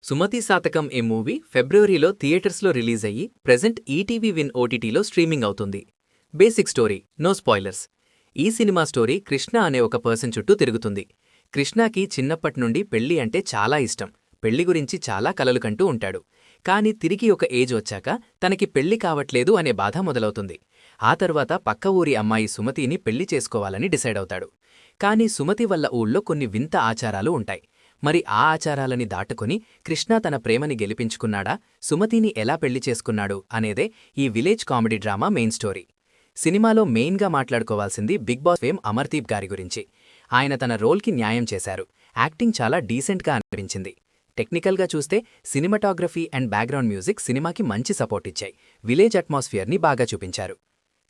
సుమతి శాతకం ఏ movie ఫిబ్రవరిలో థియేటర్స్లో release అయ్యి ప్రెజెంట్ ఈటీవీ విన్ ఓటీటీలో స్ట్రీమింగ్ అవుతుంది. Basic story, no spoilers. ఈ సినిమా స్టోరీ కృష్ణ అనే ఒక పర్సన్ చుట్టూ తిరుగుతుంది. కృష్ణకి చిన్నప్పట్నుండి పెళ్లి అంటే చాలా ఇష్టం. పెళ్లి గురించి చాలా కలలు కంటూ ఉంటాడు. కాని తిరిగి ఒక ఏజ్ వచ్చాక తనకి పెళ్లి కావట్లేదు అనే బాధ మొదలవుతుంది. ఆ తర్వాత పక్క ఊరి అమ్మాయి సుమతిని పెళ్లి చేసుకోవాలని డిసైడ్ అవుతాడు. కాని సుమతి వల్ల ఊళ్ళో కొన్ని వింత ఆచారాలు ఉంటాయి. మరి ఆ ఆచారాలని దాటుకుని కృష్ణ తన ప్రేమని గెలిపించుకున్నాడా, సుమతిని ఎలా పెళ్లి చేసుకున్నాడు అనేదే ఈ village comedy drama main story. సినిమాలో మెయిన్గా మాట్లాడుకోవాల్సింది బిగ్ బాస్ ఫేమ్ అమర్దీప్ గారి గురించి. ఆయన తన రోల్కి న్యాయం చేశారు. యాక్టింగ్ చాలా డీసెంట్గా అనిపించింది. టెక్నికల్గా చూస్తే సినిమాటోగ్రఫీ అండ్ బ్యాక్గ్రౌండ్ మ్యూజిక్ సినిమాకి మంచి సపోర్ట్ ఇచ్చాయి. విలేజ్ అట్మాస్ఫియర్ని బాగా చూపించారు.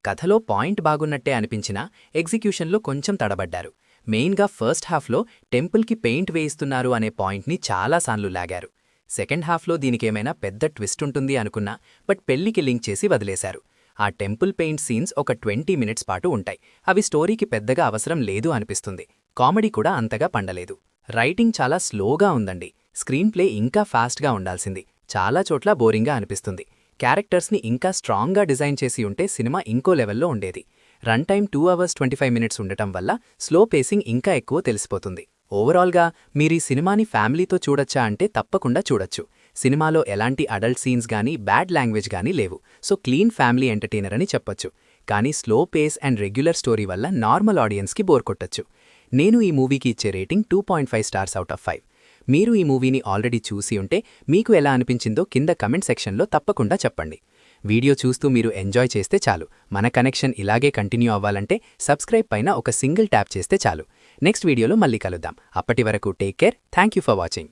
కథలో పాయింట్ బాగున్నట్టే అనిపించినా ఎగ్జిక్యూషన్లో కొంచెం తడబడ్డారు. మెయిన్గా ఫస్ట్ హాఫ్లో టెంపుల్కి పెయింట్ వేయిస్తున్నారు అనే పాయింట్ని చాలాసార్లు లాగారు. సెకండ్ హాఫ్లో దీనికేమైనా పెద్ద ట్విస్ట్ ఉంటుంది అనుకున్నా, బట్ పెళ్లికి లింక్ చేసి వదిలేశారు. ఆ టెంపుల్ పెయింట్ సీన్స్ ఒక 20 మినిట్స్ పాటు ఉంటాయి. అవి స్టోరీకి పెద్దగా అవసరం లేదు అనిపిస్తుంది. కామెడీ కూడా అంతగా పండలేదు. రైటింగ్ చాలా స్లోగా ఉందండి. స్క్రీన్ ప్లే ఇంకా ఫాస్ట్గా ఉండాల్సింది. చాలా చోట్ల బోరింగ్గా అనిపిస్తుంది. క్యారెక్టర్స్ని ఇంకా స్ట్రాంగ్గా డిజైన్ చేసి ఉంటే సినిమా ఇంకో లెవెల్లో ఉండేది. రన్ టైం 2 hours 25 minutes ఉండటం వల్ల స్లో పేసింగ్ ఇంకా ఎక్కువ తెలిసిపోతుంది. ఓవరాల్గా మీరీ సినిమాని ఫ్యామిలీతో చూడొచ్చా అంటే తప్పకుండా చూడొచ్చు. సినిమాలో ఎలాంటి అడల్ట్ సీన్స్ గానీ బ్యాడ్ లాంగ్వేజ్ గానీ లేవు. సో క్లీన్ ఫ్యామిలీ ఎంటర్టైనర్ అని చెప్పొచ్చు. కానీ slow pace and regular story వల్ల నార్మల్ ఆడియన్స్కి బోర్ కొట్టొచ్చు. నేను ఈ మూవీకి ఇచ్చే రేటింగ్ 2.5 stars out of 5. మీరు ఈ మూవీని ఆల్రెడీ చూసి ఉంటే మీకు ఎలా అనిపించిందో కింద కమెంట్ సెక్షన్లో తప్పకుండా చెప్పండి. వీడియో చూస్తూ మీరు ఎంజాయ్ చేస్తే చాలు. మన కనెక్షన్ ఇలాగే కంటిన్యూ అవ్వాలంటే సబ్స్క్రైబ్ పైన ఒక సింగిల్ ట్యాప్ చేస్తే చాలు. నెక్స్ట్ వీడియోలో మళ్ళీ కలుద్దాం. అప్పటి వరకు take care. Thank you for watching.